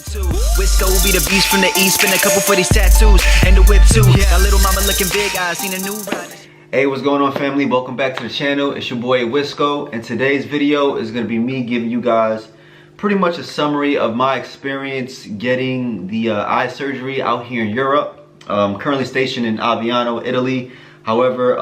Wisco will be the beast from the east, spin a couple for these tattoos and the whip too. Got little mama looking big eyes, seen a new ride. Hey, what's going on, family? Welcome back to the channel. It's your boy Wisco, and today's video is going to be me giving you guys pretty much a summary of my experience getting the eye surgery out here in Europe. Currently stationed in Aviano, Italy. However,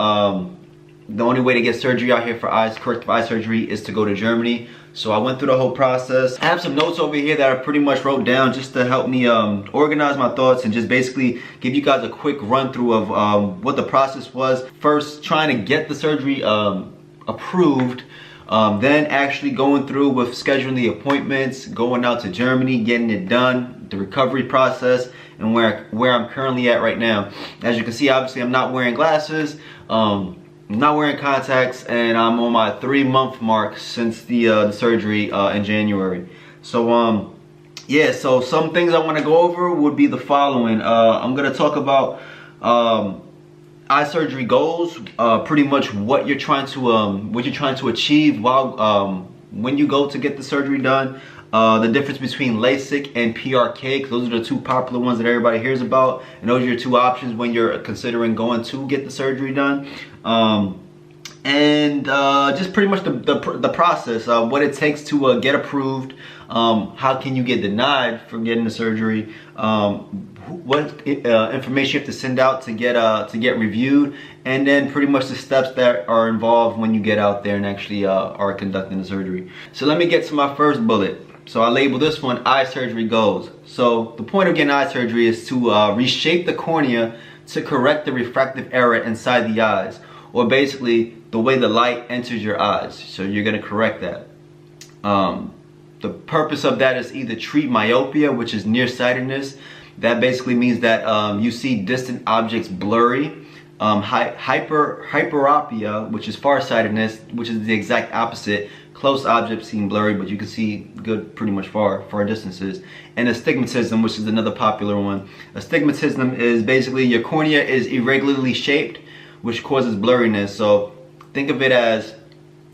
the only way to get surgery out here for corrective eye surgery is to go to Germany. So I went through the whole process. I have some notes over here that I pretty much wrote down just to help me organize my thoughts and just basically give you guys a quick run through of what the process was. First, trying to get the surgery approved, then actually going through with scheduling the appointments, going out to Germany, getting it done, the recovery process, and where I'm currently at right now. As you can see, obviously I'm not wearing glasses. I'm not wearing contacts, and I'm on my 3-month mark since the surgery in January. So yeah, so some things I want to go over would be the following. I'm gonna talk about eye surgery goals, pretty much what you're trying to achieve while when you go to get the surgery done. The difference between Lasik and PRK, because those are the two popular ones that everybody hears about, and those are your two options when you're considering going to get the surgery done. And just pretty much the process, what it takes to get approved, how can you get denied from getting the surgery, what information you have to send out to get reviewed, and then pretty much the steps that are involved when you get out there and actually are conducting the surgery. So let me get to my first bullet. So I label this one eye surgery goals. So the point of getting eye surgery is to reshape the cornea to correct the refractive error inside the eyes, or basically the way the light enters your eyes. So you're going to correct that. The purpose of that is either treat myopia, which is nearsightedness. That basically means that you see distant objects blurry. Hyperopia, which is farsightedness, which is the exact opposite. Close objects seem blurry, but you can see good pretty much far distances. And astigmatism, which is another popular one. Astigmatism is basically your cornea is irregularly shaped, which causes blurriness. So think of it as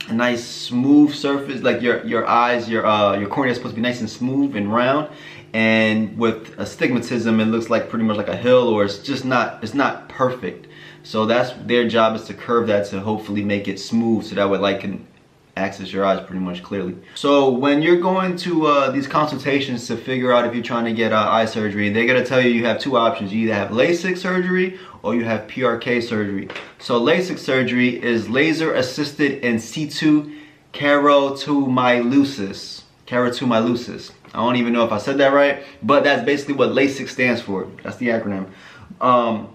a nice smooth surface, like your eyes, your cornea is supposed to be nice and smooth and round. And with astigmatism, it looks like pretty much like a hill, or it's not perfect. So that's their job, is to curve that to hopefully make it smooth, so that way light can access your eyes pretty much clearly. So when you're going to these consultations to figure out if you're trying to get eye surgery, they're gonna tell you you have two options. You either have LASIK surgery or you have PRK surgery. So LASIK surgery is laser assisted in situ keratomylusis. Keratomylusis. I don't even know if I said that right, but that's basically what LASIK stands for. That's the acronym.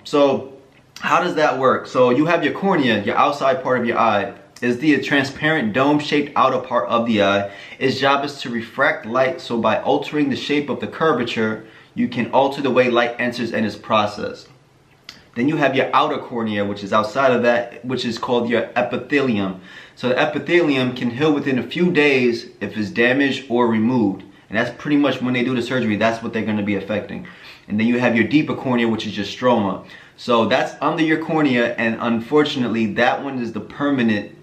So how does that work? So you have your cornea, your outside part of your eye, is the transparent dome-shaped outer part of the eye. Its job is to refract light, so by altering the shape of the curvature, you can alter the way light enters and is processed. Then you have your outer cornea, which is outside of that, which is called your epithelium. So the epithelium can heal within a few days if it's damaged or removed. And that's pretty much when they do the surgery, that's what they're going to be affecting. And then you have your deeper cornea, which is your stroma. So that's under your cornea, and unfortunately that one is the permanent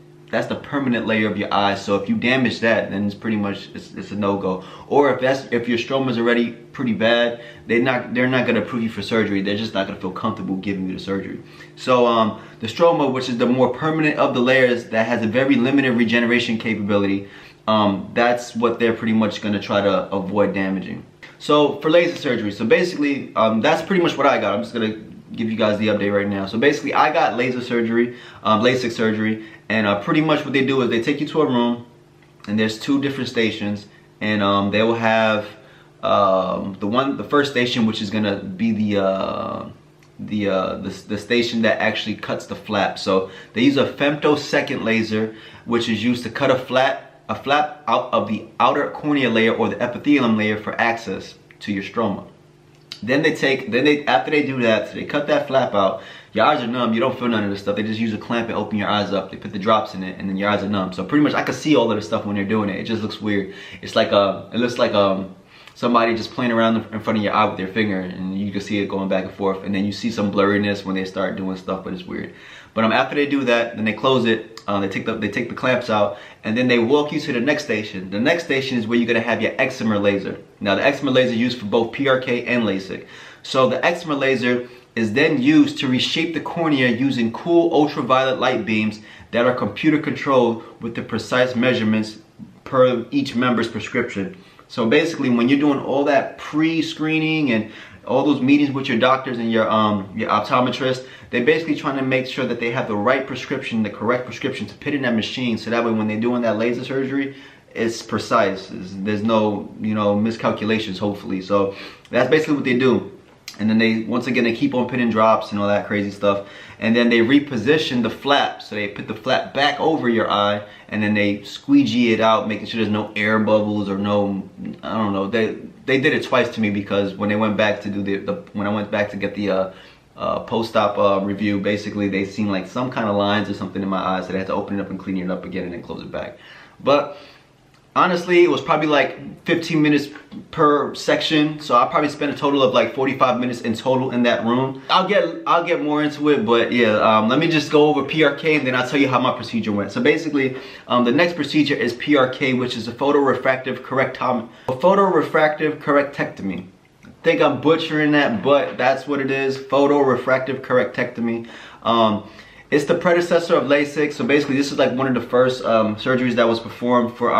layer of your eye. So if you damage that, then it's pretty much it's a no-go. Or if your stroma is already pretty bad, they're not going to approve you for surgery. They're just not going to feel comfortable giving you the surgery. So the stroma, which is the more permanent of the layers that has a very limited regeneration capability, that's what they're pretty much going to try to avoid damaging. So for laser surgery, so basically that's pretty much what I got. I'm just going to give you guys the update right now. So basically I got laser surgery, LASIK surgery, and pretty much what they do is they take you to a room, and there's 2 different stations, and they will have the first station, which is gonna be the station that actually cuts the flap. So they use a femtosecond laser, which is used to cut a flap out of the outer cornea layer or the epithelium layer for access to your stroma. Then after they do that, so they cut that flap out. Your eyes are numb. You don't feel none of this stuff. They just use a clamp and open your eyes up. They put the drops in it, and then your eyes are numb. So pretty much, I can see all of the stuff when they're doing it. It just looks weird. It's like it looks like somebody just playing around in front of your eye with their finger, and you can see it going back and forth. And then you see some blurriness when they start doing stuff, but it's weird. But after they do that, then they close it. They take the clamps out, and then they walk you to the next station. The next station is where you're gonna have your excimer laser. Now the excimer laser is used for both PRK and LASIK. So the excimer laser is then used to reshape the cornea using cool ultraviolet light beams that are computer controlled with the precise measurements per each member's prescription. So basically, when you're doing all that pre-screening and all those meetings with your doctors and your optometrist, they're basically trying to make sure that they have the right prescription, the correct prescription to put in that machine, so that way when they're doing that laser surgery, it's precise. There's no, you know, miscalculations, hopefully. So that's basically what they do. And then they, once again, they keep on putting drops and all that crazy stuff. And then they reposition the flap. So they put the flap back over your eye, and then they squeegee it out, making sure there's no air bubbles or no, I don't know. They did it twice to me, because when they went back to do when I went back to get the post-op review, basically they seen like some kind of lines or something in my eyes, so they had to open it up and clean it up again and then close it back. But honestly, it was probably like 15 minutes per section, so I probably spent a total of like 45 minutes in total in that room. I'll get more into it, but yeah, let me just go over PRK, and then I'll tell you how my procedure went. So basically, the next procedure is PRK, which is a photorefractive correctectomy. I think I'm butchering that, but that's what it is. Photorefractive correctectomy. It's the predecessor of LASIK. So basically, this is like one of the first surgeries that was performed for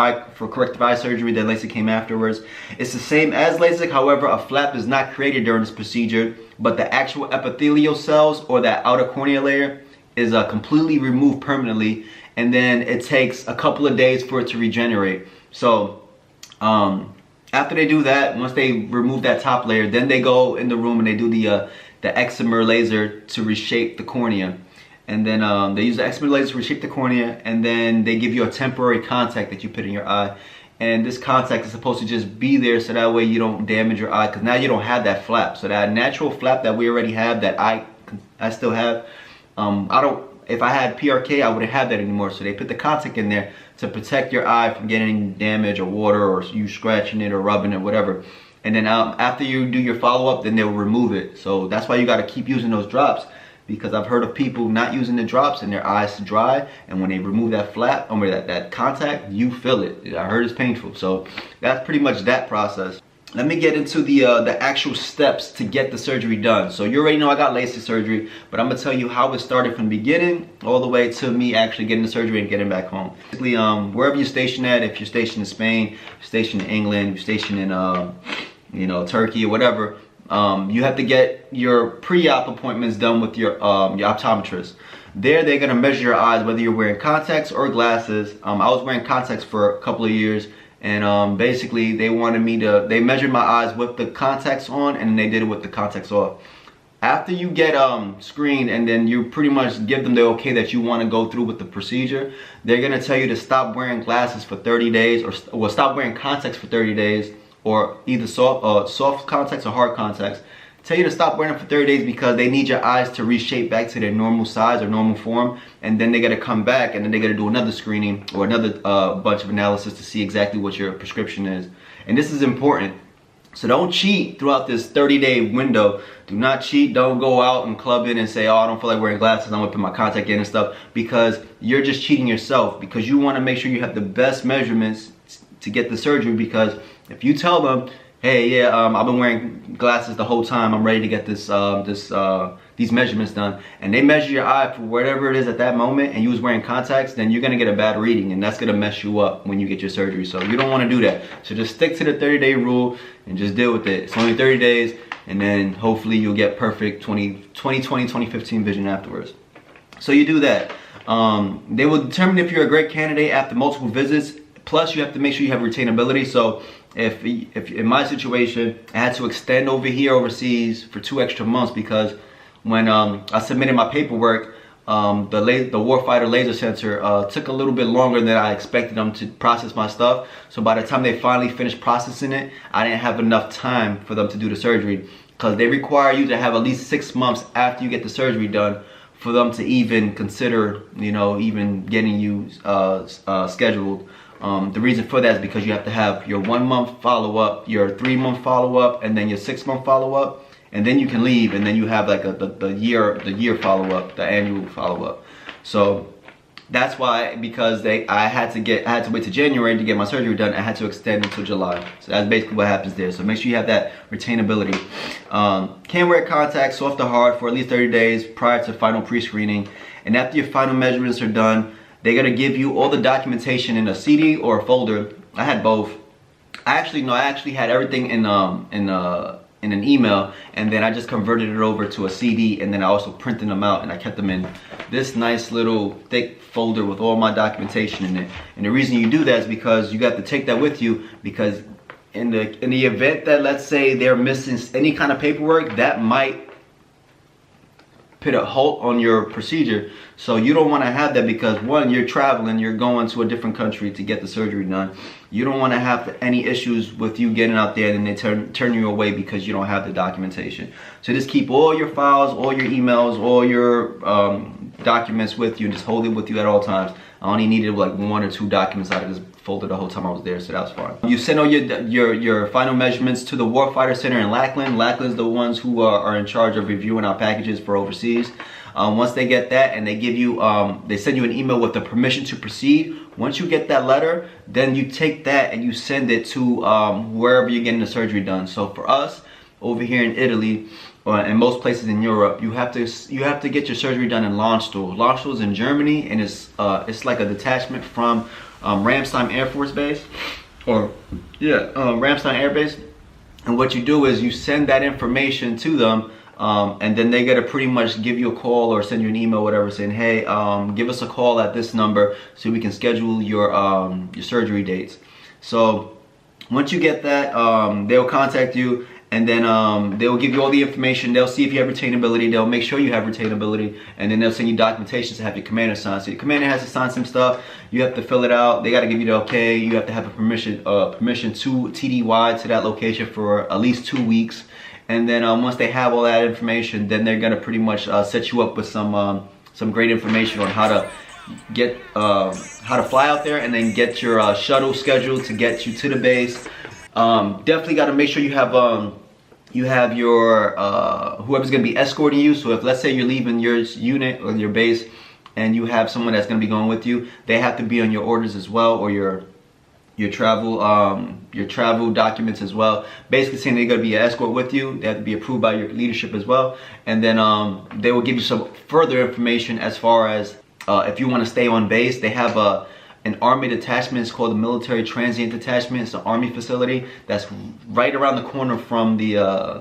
corrective eye surgery. Then LASIK came afterwards. It's the same as LASIK. However, a flap is not created during this procedure, but the actual epithelial cells, or that outer cornea layer, is completely removed permanently, and then it takes a couple of days for it to regenerate. So after they do that, once they remove that top layer, then they go in the room and they do the excimer laser to reshape the cornea. And then they use the excimer laser to reshape the cornea, and then they give you a temporary contact that you put in your eye. And this contact is supposed to just be there, so that way you don't damage your eye, because now you don't have that flap. So that natural flap that we already have, that I still have, if I had PRK, I wouldn't have that anymore. So they put the contact in there to protect your eye from getting damage or water, or you scratching it or rubbing it, whatever. And then after you do your follow-up, then they'll remove it. So that's why you got to keep using those drops, because I've heard of people not using the drops and their eyes dry, and when they remove that flap, or that contact, you feel it. I heard it's painful. So that's pretty much that process. Let me get into the actual steps to get the surgery done. So you already know I got LASIK surgery, but I'm gonna tell you how it started from the beginning all the way to me actually getting the surgery and getting back home. Basically, wherever you're stationed at, if you're stationed in Spain, you're stationed in England, you're stationed in you know, Turkey or whatever, you have to get your pre-op appointments done with your optometrist. There, they're gonna measure your eyes, whether you're wearing contacts or glasses. I was wearing contacts for a couple of years, and basically they measured my eyes with the contacts on, and they did it with the contacts off. After you get screened, and then you pretty much give them the okay that you want to go through with the procedure, they're gonna tell you to stop wearing glasses for 30 days, or stop wearing contacts for 30 days, or either soft contacts or hard contacts. Tell you to stop wearing them for 30 days because they need your eyes to reshape back to their normal size or normal form, and then they got to come back, and then they got to do another screening or another bunch of analysis to see exactly what your prescription is. And this is important. So don't cheat throughout this 30-day window. Do not cheat. Don't go out and club in and say, oh, I don't feel like wearing glasses, I'm gonna put my contact in and stuff, because you're just cheating yourself, because you want to make sure you have the best measurements to get the surgery. Because if you tell them, hey, yeah, I've been wearing glasses the whole time, I'm ready to get these measurements done, and they measure your eye for whatever it is at that moment, and you was wearing contacts, then you're gonna get a bad reading, and that's gonna mess you up when you get your surgery. So you don't want to do that. So just stick to the 30-day rule and just deal with it. It's only 30 days, and then hopefully you'll get perfect 20/20/20/15 vision afterwards. So you do that. They will determine if you're a great candidate after multiple visits. Plus, you have to make sure you have retainability. So if in my situation, I had to extend over here overseas for 2 extra months, because when I submitted my paperwork, the Warfighter Laser Center took a little bit longer than I expected them to process my stuff. So by the time they finally finished processing it, I didn't have enough time for them to do the surgery, because they require you to have at least 6 months after you get the surgery done for them to even consider, you know, even getting you scheduled. The reason for that is because you have to have your 1 month follow-up, your 3 month follow-up, and then your 6 month follow-up, and then you can leave, and then you have like the year follow-up, the annual follow-up. So That's why, because I had to wait to January to get my surgery done. I had to extend until July. So that's basically what happens there. So make sure you have that retainability. Can't wear contacts, soft or hard, for at least 30 days prior to final pre-screening. And after your final measurements are done, they're gonna give you all the documentation in a CD or a folder. I had both. I actually had everything in an email, and then I just converted it over to a CD, and then I also printed them out, and I kept them in this nice little thick folder with all my documentation in it. And the reason you do that is because you got to take that with you, because in the event that, let's say, they're missing any kind of paperwork, that might put a halt on your procedure. So you don't want to have that, because one, you're traveling, you're going to a different country to get the surgery done. You don't want to have any issues with you getting out there and they turn you away because you don't have the documentation. So just keep all your files, all your emails, all your documents with you, and just hold it with you at all times. I only needed like 1 or 2 documents out of this folder the whole time I was there, so that was fine. You send all your final measurements to the Warfighter Center in Lackland. Lackland's the ones who are in charge of reviewing our packages for overseas. Once they get that, and they give you, they send you an email with the permission to proceed. Once you get that letter, then you take that and you send it to wherever you're getting the surgery done. So for us over here in Italy, and most places in Europe, you have to get your surgery done in Landstuhl. Landstuhl is in Germany, and it's like a detachment from Ramstein Air Force Base, Ramstein Air Base. And what you do is you send that information to them, and then they gotta pretty much give you a call or send you an email, whatever, saying, hey, give us a call at this number so we can schedule your surgery dates. So once you get that, they'll contact you, and then they'll give you all the information. They'll see if you have retainability. They'll make sure you have retainability, and then they'll send you documentation to have your commander sign. So your commander has to sign some stuff. You have to fill it out. They got to give you the okay. You have to have a permission to TDY to that location for at least 2 weeks. And then once they have all that information, then they're gonna pretty much set you up with some great information on how to fly out there, and then get your shuttle scheduled to get you to the base. Definitely got to make sure you have your whoever's gonna be escorting you. So if, let's say, you're leaving your unit or your base, and you have someone that's gonna be going with you, they have to be on your orders as well, or your travel documents as well. Basically saying they're gonna be an escort with you. They have to be approved by your leadership as well. And then they will give you some further information as far as if you want to stay on base. They have an army detachment. It's called the Military Transient Detachment. It's an army facility that's right around the corner from the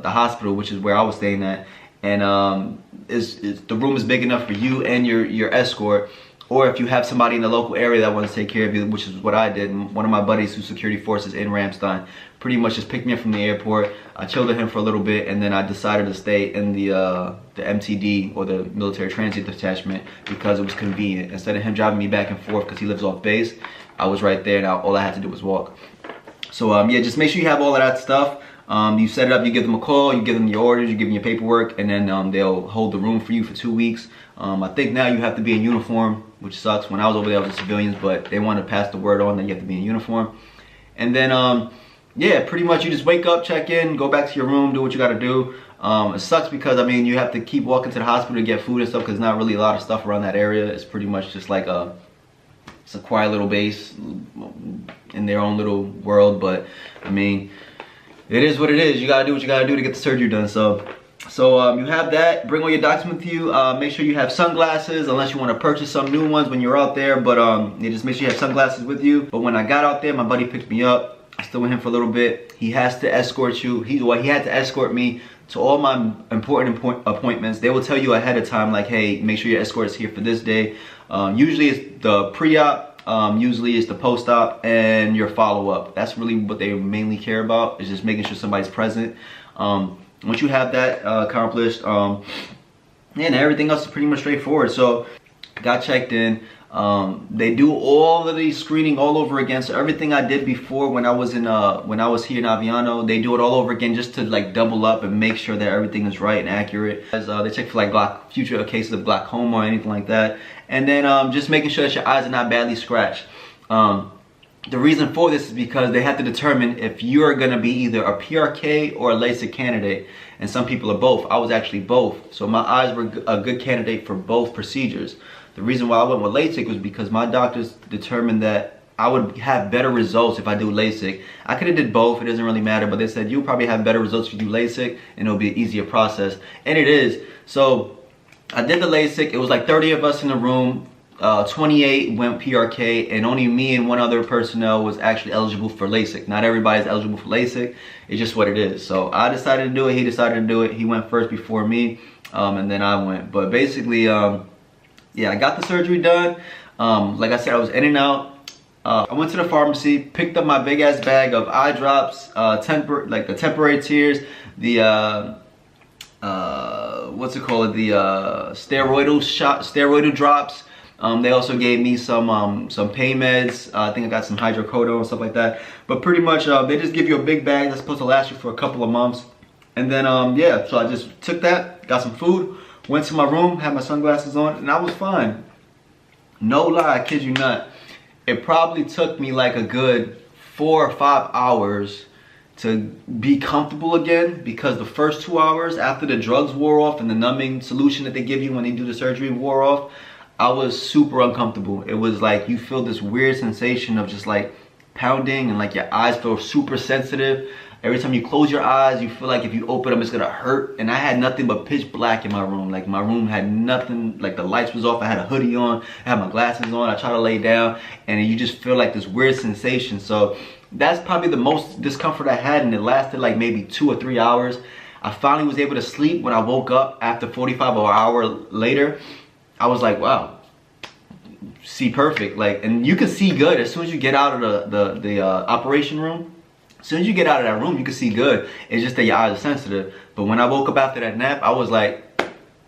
hospital, which is where I was staying at. And the room is big enough for you and your escort. Or if you have somebody in the local area that wants to take care of you, which is what I did. And one of my buddies who's security forces in Ramstein pretty much just picked me up from the airport. I chilled with him for a little bit, and then I decided to stay in the MTD, or the Military Transit Detachment, because it was convenient. Instead of him driving me back and forth because he lives off base, I was right there, and all I had to do was walk. So yeah, just make sure you have all of that stuff. You set it up, you give them a call, you give them your orders, you give them your paperwork, and then they'll hold the room for you for 2 weeks. I think now you have to be in uniform, which sucks. When I was over there, I was in civilians, but they want to pass the word on that you have to be in uniform. And then, yeah, pretty much you just wake up, check in, go back to your room, do what you got to do. It sucks because, I mean, you have to keep walking to the hospital to get food and stuff, because there's not really a lot of stuff around that area. It's pretty much just like it's a quiet little base in their own little world. But, I mean, it is what it is. You got to do what you got to do to get the surgery done. So you have that. Bring all your documents with you. Make sure you have sunglasses, unless you want to purchase some new ones when you're out there. But you just make sure you have sunglasses with you. But when I got out there, my buddy picked me up. I stayed with him for a little bit. He has to escort you. He had to escort me to all my important appointments. They will tell you ahead of time, like, hey, make sure your escort is here for this day. Usually it's the pre-op, usually it's the post-op, and your follow-up. That's really what they mainly care about, is just making sure somebody's present. Once you have that accomplished, and everything else is pretty much straightforward. So got checked in. They do all of these screening all over again. So everything I did before when I was here in Aviano, they do it all over again, just to like double up and make sure that everything is right and accurate. As they check for like future cases of glaucoma or anything like that. And then just making sure that your eyes are not badly scratched. The reason for this is because they have to determine if you're going to be either a PRK or a Lasik candidate. And some people are both. I was actually both. So my eyes were a good candidate for both procedures. the reason why I went with LASIK was because my doctors determined that I would have better results if I do LASIK. I could have did both, it doesn't really matter, but they said you'll probably have better results if you do LASIK and it'll be an easier process. And it is. So I did the LASIK. It was like 30 of us in the room. 28 went PRK, and only me and one other personnel was actually eligible for LASIK. Not everybody's eligible for LASIK. It's just what it is. So I decided to do it. He decided to do it. He went first before me, and then I went. But basically, yeah, I got the surgery done. Like I said, I was in and out. I went to the pharmacy, picked up my big ass bag of eye drops, like the temporary tears, the what's it called? The steroidal drops. They also gave me some pain meds. I think I got some hydrocodone and stuff like that. But pretty much, they just give you a big bag that's supposed to last you for a couple of months. And then, yeah, so I just took that, got some food, went to my room, had my sunglasses on, and I was fine. No lie, I kid you not. It probably took me like a good 4 or 5 hours to be comfortable again, because the first 2 hours after the drugs wore off and the numbing solution that they give you when they do the surgery wore off, I was super uncomfortable. It was like you feel this weird sensation of just like pounding, and like your eyes feel super sensitive. Every time you close your eyes, you feel like if you open them, it's gonna hurt. And I had nothing but pitch black in my room. Like my room had nothing, like the lights was off. I had a hoodie on, I had my glasses on. I tried to lay down, and you just feel like this weird sensation. So that's probably the most discomfort I had, and it lasted like maybe 2 or 3 hours. I finally was able to sleep when I woke up after 45 or an hour later. I was like, wow, see perfect. Like, and you can see good as soon as you get out of the operation room. As soon as you get out of that room, you can see good. It's just that your eyes are sensitive. But when I woke up after that nap, I was like,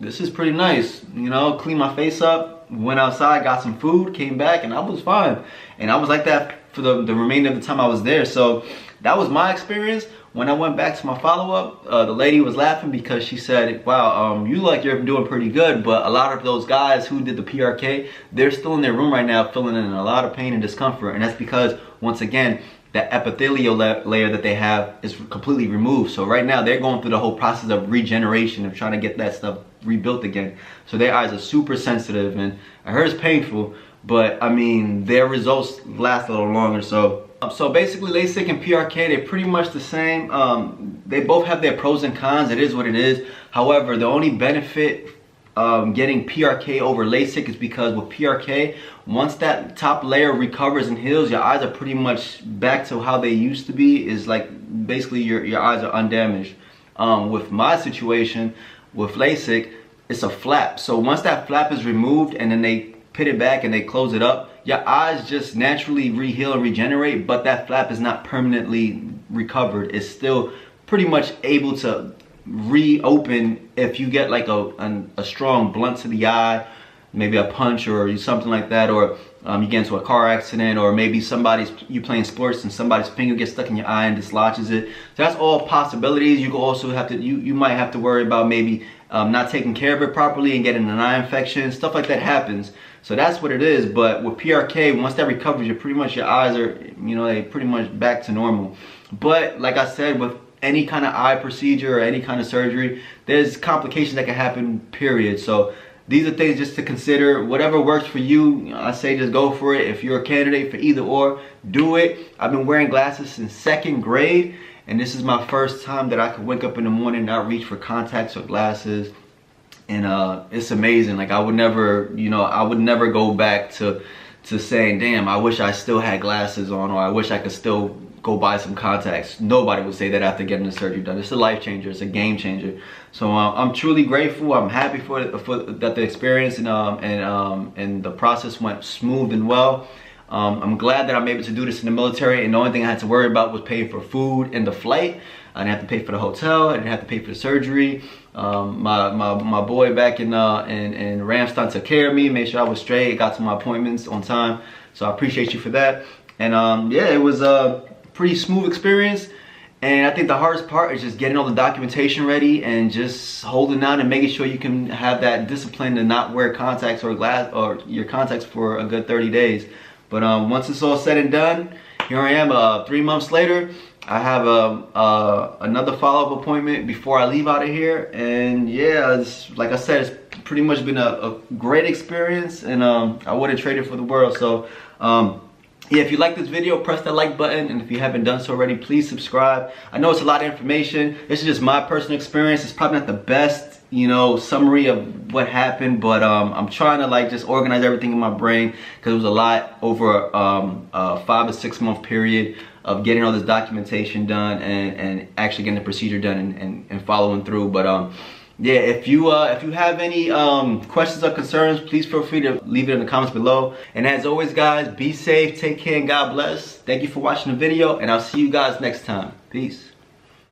this is pretty nice. You know, cleaned my face up, went outside, got some food, came back, and I was fine. And I was like that for the remainder of the time I was there. So that was my experience. When I went back to my follow-up, the lady was laughing because she said, wow, you look like you're doing pretty good, but a lot of those guys who did the PRK, they're still in their room right now feeling in a lot of pain and discomfort. And that's because, once again, that epithelial layer that they have is completely removed. So right now they're going through the whole process of regeneration, of trying to get that stuff rebuilt again. So their eyes are super sensitive, and I heard it's painful, but I mean, their results last a little longer. So basically, LASIK and PRK, they're pretty much the same. They both have their pros and cons. It is what it is. However, the only benefit getting PRK over LASIK is because with PRK, once that top layer recovers and heals, your eyes are pretty much back to how they used to be. Is like basically your eyes are undamaged. With my situation with LASIK, it's a flap. So once that flap is removed and then they put it back and they close it up, your eyes just naturally re-heal and regenerate, but that flap is not permanently recovered. It's still pretty much able to reopen if you get like a strong blunt to the eye, maybe a punch or something like that, or you get into a car accident, or maybe you playing sports and somebody's finger gets stuck in your eye and dislodges it. So that's all possibilities. You could also have to, you might have to worry about maybe not taking care of it properly and getting an eye infection. Stuff like that happens. So that's what it is. But with PRK, once that recovers, you're pretty much, your eyes are, you know, they pretty much back to normal. But like I said, with any kind of eye procedure or any kind of surgery, there's complications that can happen, period. So these are things just to consider. Whatever works for you, I say just go for it. If you're a candidate for either or, do it. I've been wearing glasses since 2nd grade, and this is my first time that I could wake up in the morning and not reach for contacts or glasses. And it's amazing. Like I would never, you know, I would never go back to saying, damn, I wish I still had glasses on, or I wish I could still go buy some contacts. Nobody would say that after getting the surgery done. It's a life changer. It's a game changer. So I'm truly grateful. I'm happy for that the experience and the process went smooth and well. I'm glad that I'm able to do this in the military, and the only thing I had to worry about was paying for food and the flight. I didn't have to pay for the hotel. I didn't have to pay for the surgery. My boy back in Ramstein took care of me, made sure I was straight, got to my appointments on time. So I appreciate you for that. And yeah, it was a pretty smooth experience. And I think the hardest part is just getting all the documentation ready and just holding out and making sure you can have that discipline to not wear contacts or your contacts for a good 30 days. But once it's all said and done, here I am 3 months later. I have another follow-up appointment before I leave out of here. And yeah, like I said, it's pretty much been a great experience, and I wouldn't trade it for the world. So yeah, if you like this video, press that like button, and if you haven't done so already, please subscribe. I know it's a lot of information. This is just my personal experience. It's probably not the best, you know, summary of what happened, but I'm trying to like just organize everything in my brain, because it was a lot over a 5 to 6 month period of getting all this documentation done and actually getting the procedure done and following through. But yeah, if you have any questions or concerns, please feel free to leave it in the comments below. And as always, guys, be safe, take care, and God bless. Thank you for watching the video, and I'll see you guys next time. Peace.